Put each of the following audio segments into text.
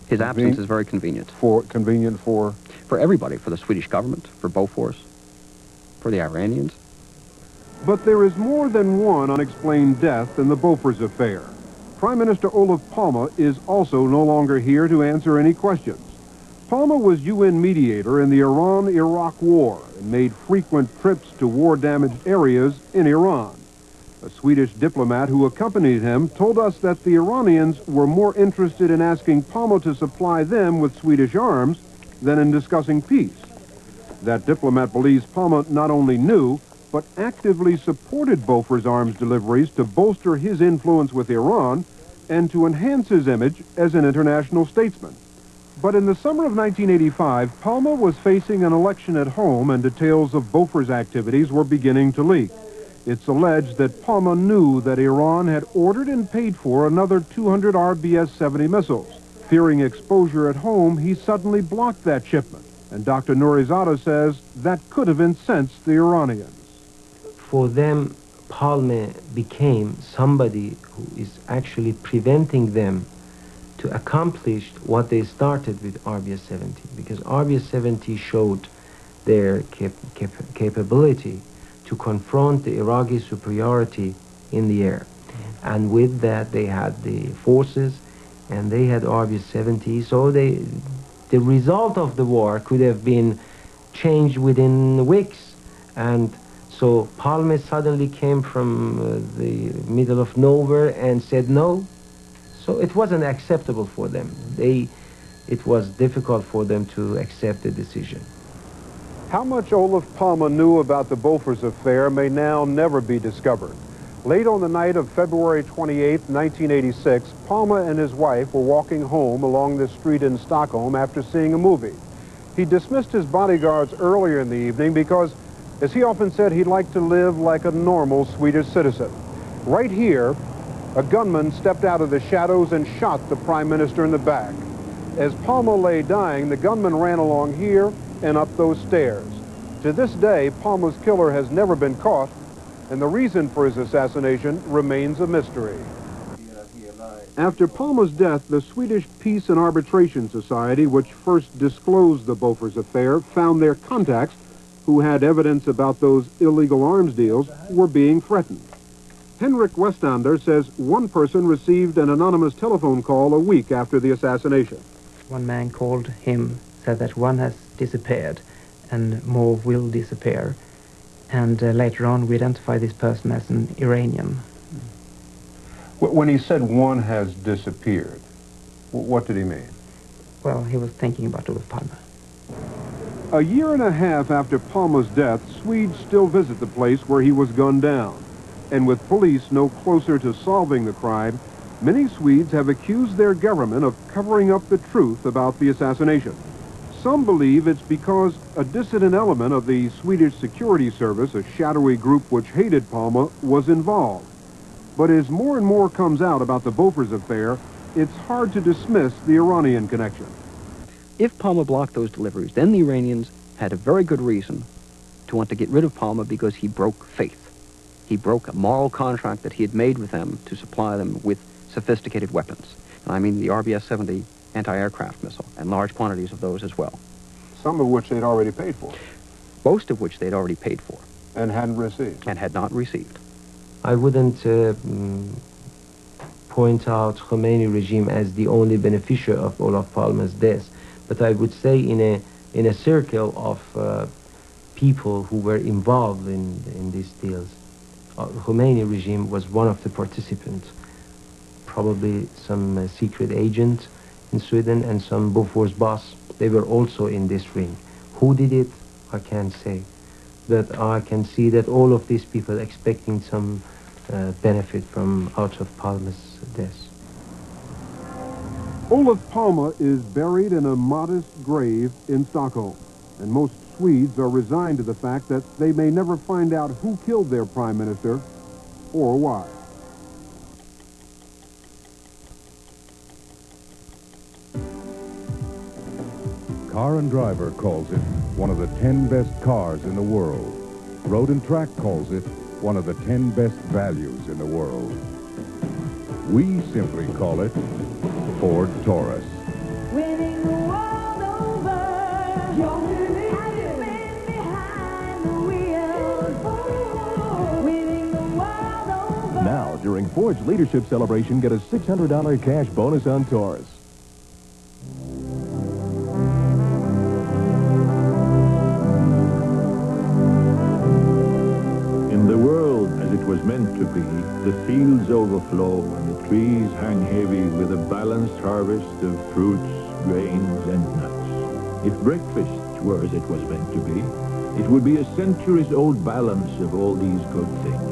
His absence is very convenient. Convenient for? For everybody, for the Swedish government, for Bofors, for the Iranians. But there is more than one unexplained death in the Bofors affair. Prime Minister Olof Palme is also no longer here to answer any questions. Palme was UN mediator in the Iran-Iraq war and made frequent trips to war-damaged areas in Iran. A Swedish diplomat who accompanied him told us that the Iranians were more interested in asking Palme to supply them with Swedish arms than in discussing peace. That diplomat believes Palme not only knew, but actively supported Bofors arms deliveries to bolster his influence with Iran and to enhance his image as an international statesman. But in the summer of 1985, Palme was facing an election at home and details of Bofors activities were beginning to leak. It's alleged that Palme knew that Iran had ordered and paid for another 200 RBS-70 missiles. Fearing exposure at home, he suddenly blocked that shipment. And Dr. Nourizadeh says that could have incensed the Iranians. For them, Palme became somebody who is actually preventing them to accomplish what they started with RBS-70, because RBS-70 showed their capability to confront the Iraqi superiority in the air. And with that, they had the forces, and they had RBS-70, so the result of the war could have been changed within weeks. And so Palme suddenly came from the middle of nowhere and said no. So it wasn't acceptable for them. It was difficult for them to accept the decision. How much Olof Palme knew about the Bofors affair may now never be discovered. Late on the night of February 28, 1986, Palme and his wife were walking home along this street in Stockholm after seeing a movie. He dismissed his bodyguards earlier in the evening because, as he often said, he'd like to live like a normal Swedish citizen. Right here, a gunman stepped out of the shadows and shot the Prime Minister in the back. As Palme lay dying, the gunman ran along here and up those stairs. To this day, Palme's killer has never been caught, and the reason for his assassination remains a mystery. After Palme's death, the Swedish Peace and Arbitration Society, which first disclosed the Bofors affair, found their contacts, who had evidence about those illegal arms deals, were being threatened. Henrik Westander says one person received an anonymous telephone call a week after the assassination. One man called him, said that one has disappeared and more will disappear. And later on we identified this person as an Iranian. When he said one has disappeared, what did he mean? Well, he was thinking about Olof Palme. A year and a half after Palme's death, Swedes still visit the place where he was gunned down. And with police no closer to solving the crime, many Swedes have accused their government of covering up the truth about the assassination. Some believe it's because a dissident element of the Swedish security service, a shadowy group which hated Palme, was involved. But as more and more comes out about the Bofors affair, it's hard to dismiss the Iranian connection. If Palme blocked those deliveries, then the Iranians had a very good reason to want to get rid of Palme because he broke faith. He broke a moral contract that he had made with them to supply them with sophisticated weapons. And I mean the RBS-70 anti-aircraft missile, and large quantities of those as well. Some of which they'd already paid for. Most of which they'd already paid for. And hadn't received. And had not received. I wouldn't point out Khomeini regime as the only beneficiary of Olof Palme's death, but I would say in a circle of people who were involved in these deals, Khomeini regime was one of the participants, probably some secret agent in Sweden and some Bofors boss. They were also in this ring. Who did it? I can't say. But I can see that all of these people expecting some benefit from out of Palme's death. Olof Palme is buried in a modest grave in Stockholm, and most Swedes are resigned to the fact that they may never find out who killed their prime minister or why. Car and Driver calls it one of the 10 best cars in the world. Road and Track calls it one of the 10 best values in the world. We simply call it Ford Taurus. We Ford's Leadership Celebration, get a $600 cash bonus on Taurus. In the world as it was meant to be, the fields overflow and the trees hang heavy with a balanced harvest of fruits, grains, and nuts. If breakfast were as it was meant to be, it would be a centuries-old balance of all these good things.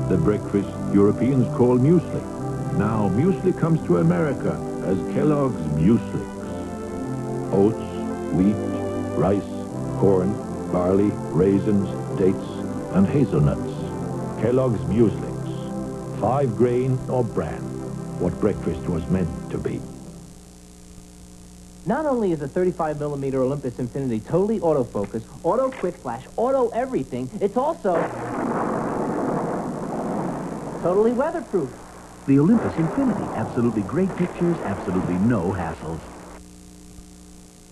The breakfast Europeans call muesli. Now muesli comes to America as Kellogg's Mueslix. Oats, wheat, rice, corn, barley, raisins, dates, and hazelnuts. Kellogg's Mueslix. 5 grain or bran. What breakfast was meant to be. Not only is the 35mm Olympus Infinity totally autofocus, auto quick flash, auto everything, it's also totally weatherproof. The Olympus Infinity. Absolutely great pictures, absolutely no hassles.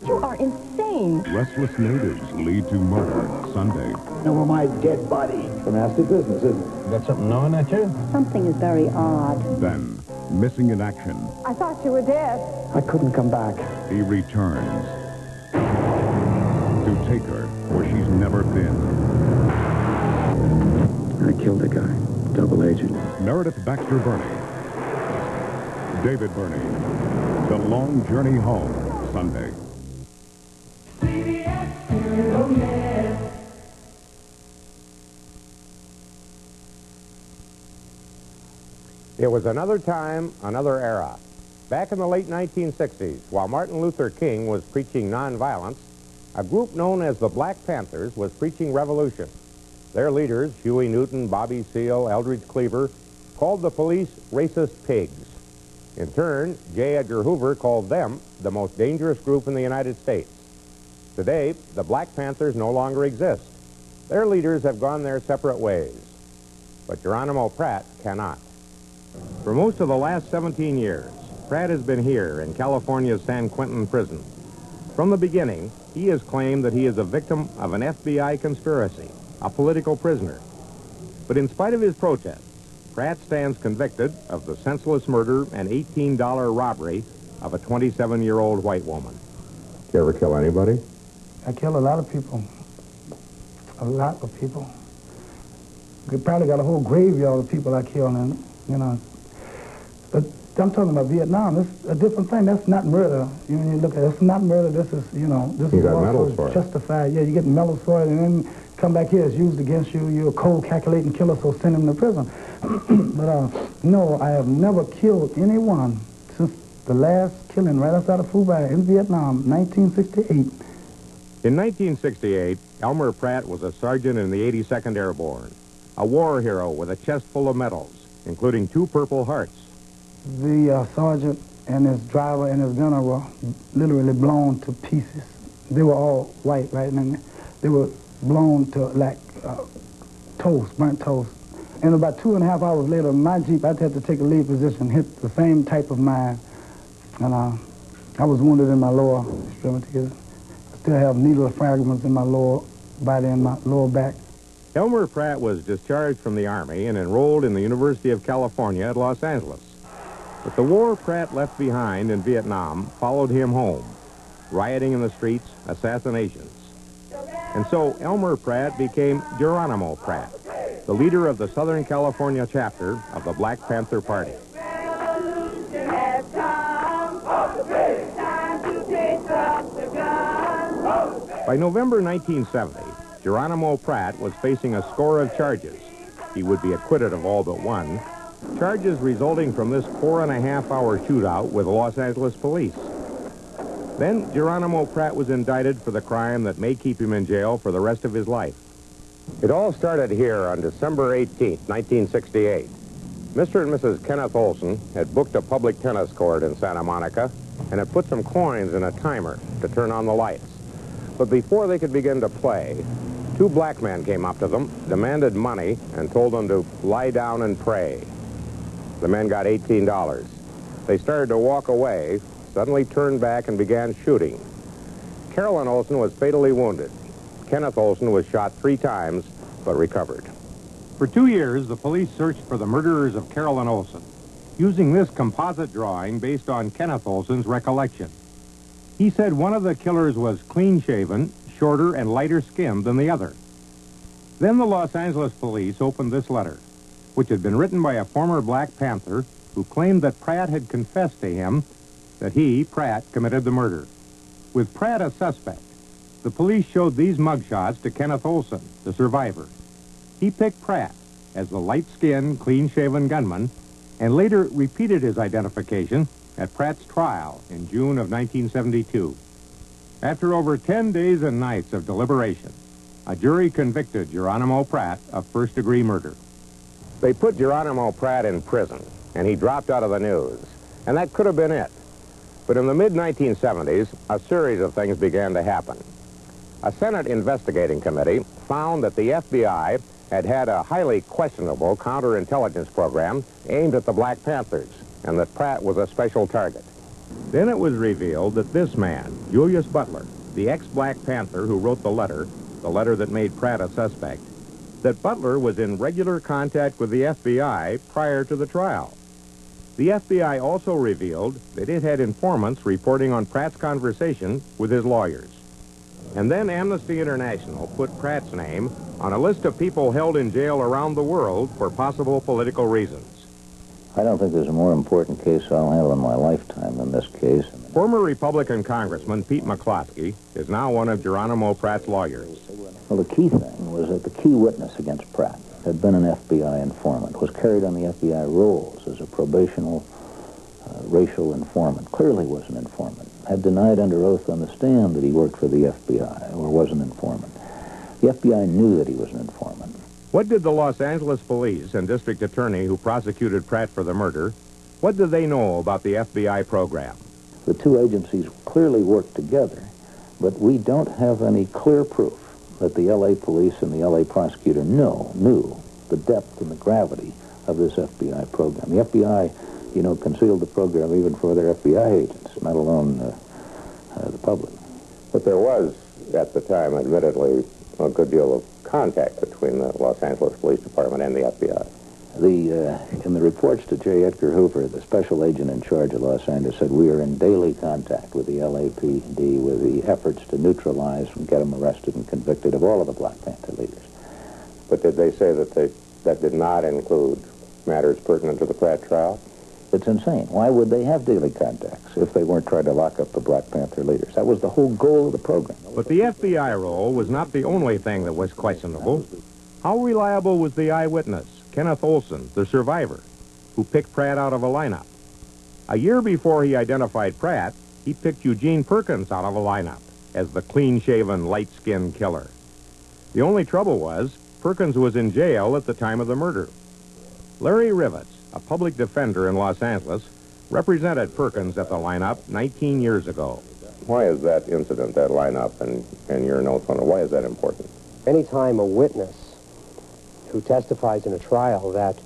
You are insane. Restless natives lead to murder Sunday. Over my dead body. It's a nasty business, isn't it? You got something gnawing at you? Something is very odd. Then, missing in action. I thought you were dead. I couldn't come back. He returns to take her where she's never been. I killed a guy. Double agent. Meredith Baxter Birney. David Birney. The Long Journey Home. Sunday. It was another time, another era. Back in the late 1960s, while Martin Luther King was preaching nonviolence, a group known as the Black Panthers was preaching revolution. Their leaders, Huey Newton, Bobby Seale, Eldridge Cleaver, called the police racist pigs. In turn, J. Edgar Hoover called them the most dangerous group in the United States. Today, the Black Panthers no longer exist. Their leaders have gone their separate ways. But Geronimo Pratt cannot. For most of the last 17 years, Pratt has been here in California's San Quentin prison. From the beginning, he has claimed that he is a victim of an FBI conspiracy, a political prisoner. But in spite of his protests, Pratt stands convicted of the senseless murder and $18 robbery of a 27-year-old white woman. Did you ever kill anybody? I killed a lot of people. A lot of people. We probably got a whole graveyard of people I killed, and, you know. But I'm talking about Vietnam. It's a different thing. That's not murder. When you look at it, it's not murder. This is, you know, this is also justified. Yeah, you get medals for it, and then come back here, it's used against you. You're a cold, calculating killer, so send him to prison. But, no, I have never killed anyone since the last killing right outside of Phu Bai in Vietnam, 1968. In 1968, Elmer Pratt was a sergeant in the 82nd Airborne, a war hero with a chest full of medals, including 2 Purple Hearts. The sergeant and his driver and his gunner were literally blown to pieces. They were all white, right? And they were blown to like toast, burnt toast. And about 2.5 hours later, my Jeep, I'd have to take a lead position, hit the same type of mine. And I was wounded in my lower extremity. I still have needle fragments in my lower body and my lower back. Elmer Pratt was discharged from the Army and enrolled in the University of California at Los Angeles. But the war Pratt left behind in Vietnam followed him home. Rioting in the streets, assassinations. And so Elmer Pratt became Geronimo Pratt, the leader of the Southern California chapter of the Black Panther Party. By November 1970, Geronimo Pratt was facing a score of charges. He would be acquitted of all but one. Charges resulting from this 4.5-hour shootout with Los Angeles police. Then Geronimo Pratt was indicted for the crime that may keep him in jail for the rest of his life. It all started here on December 18th, 1968. Mr. and Mrs. Kenneth Olson had booked a public tennis court in Santa Monica and had put some coins in a timer to turn on the lights. But before they could begin to play, 2 black men came up to them, demanded money, and told them to lie down and pray. The men got $18. They started to walk away, suddenly turned back and began shooting. Carolyn Olson was fatally wounded. Kenneth Olson was shot 3 times, but recovered. For 2 years, the police searched for the murderers of Carolyn Olson, using this composite drawing based on Kenneth Olson's recollection. He said one of the killers was clean-shaven, shorter and lighter skinned than the other. Then the Los Angeles police opened this letter, which had been written by a former Black Panther who claimed that Pratt had confessed to him that he, Pratt, committed the murder. With Pratt a suspect, the police showed these mugshots to Kenneth Olson, the survivor. He picked Pratt as the light-skinned, clean-shaven gunman and later repeated his identification at Pratt's trial in June of 1972. After over 10 days and nights of deliberation, a jury convicted Geronimo Pratt of first-degree murder. They put Geronimo Pratt in prison, and he dropped out of the news. And that could have been it. But in the mid-1970s, a series of things began to happen. A Senate investigating committee found that the FBI had had a highly questionable counterintelligence program aimed at the Black Panthers, and that Pratt was a special target. Then it was revealed that this man, Julius Butler, the ex-Black Panther who wrote the letter that made Pratt a suspect, that Butler was in regular contact with the FBI prior to the trial. The FBI also revealed that it had informants reporting on Pratt's conversation with his lawyers. And then Amnesty International put Pratt's name on a list of people held in jail around the world for possible political reasons. I don't think there's a more important case I'll handle in my lifetime than this case. Former Republican Congressman Pete McCloskey is now one of Geronimo Pratt's lawyers. Well, the key thing was that the key witness against Pratt had been an FBI informant, was carried on the FBI rolls as a probational racial informant, clearly was an informant, had denied under oath on the stand that he worked for the FBI or was an informant. The FBI knew that he was an informant. What did the Los Angeles police and district attorney who prosecuted Pratt for the murder, what did they know about the FBI program? The two agencies clearly worked together, but we don't have any clear proof that the L.A. police and the L.A. prosecutor knew the depth and the gravity of this FBI program. The FBI, concealed the program even for other FBI agents, let alone the public. But there was, at the time, admittedly, a good deal of contact between the Los Angeles Police Department and the FBI. In the reports to J. Edgar Hoover, the special agent in charge of Los Angeles said we are in daily contact with the LAPD with the efforts to neutralize and get them arrested and convicted of all of the Black Panther leaders. But did they say that that did not include matters pertinent to the Pratt trial? It's insane. Why would they have daily contacts if they weren't trying to lock up the Black Panther leaders? That was the whole goal of the program. But the FBI role was not the only thing that was questionable. How reliable was the eyewitness, Kenneth Olson, the survivor, who picked Pratt out of a lineup? A year before he identified Pratt, he picked Eugene Perkins out of a lineup as the clean-shaven, light-skinned killer. The only trouble was, Perkins was in jail at the time of the murder. Larry Rivets, a public defender in Los Angeles, represented Perkins at the lineup 19 years ago. Why is that incident, that lineup, and your notes on it, why is that important? Anytime a witness who testifies in a trial that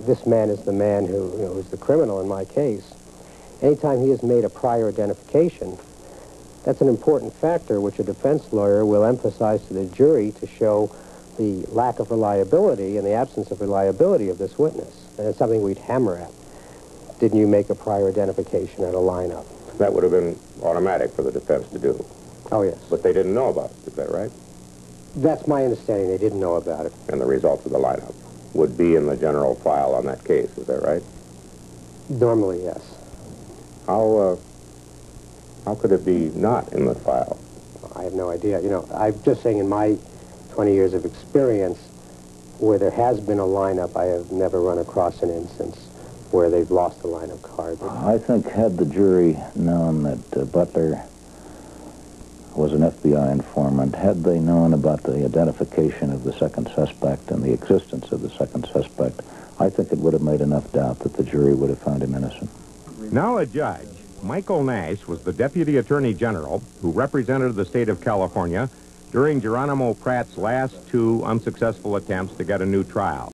this man is the man who is the criminal in my case, anytime he has made a prior identification, that's an important factor which a defense lawyer will emphasize to the jury to show the lack of reliability and the absence of reliability of this witness. And it's something we'd hammer at. Didn't you make a prior identification at a lineup? That would have been automatic for the defense to do. Oh, yes. But they didn't know about it, is that right? That's my understanding. They didn't know about it. And the results of the lineup would be in the general file on that case, is that right? Normally, yes. How could it be not in the file? I have no idea. I'm just saying in my 20 years of experience, where there has been a lineup, I have never run across an instance where they've lost a lineup card. I think had the jury known that Butler was an FBI informant, had they known about the identification of the second suspect and the existence of the second suspect, I think it would have made enough doubt that the jury would have found him innocent. Now a judge, Michael Nash was the Deputy Attorney General who represented the state of California during Geronimo Pratt's last two unsuccessful attempts to get a new trial.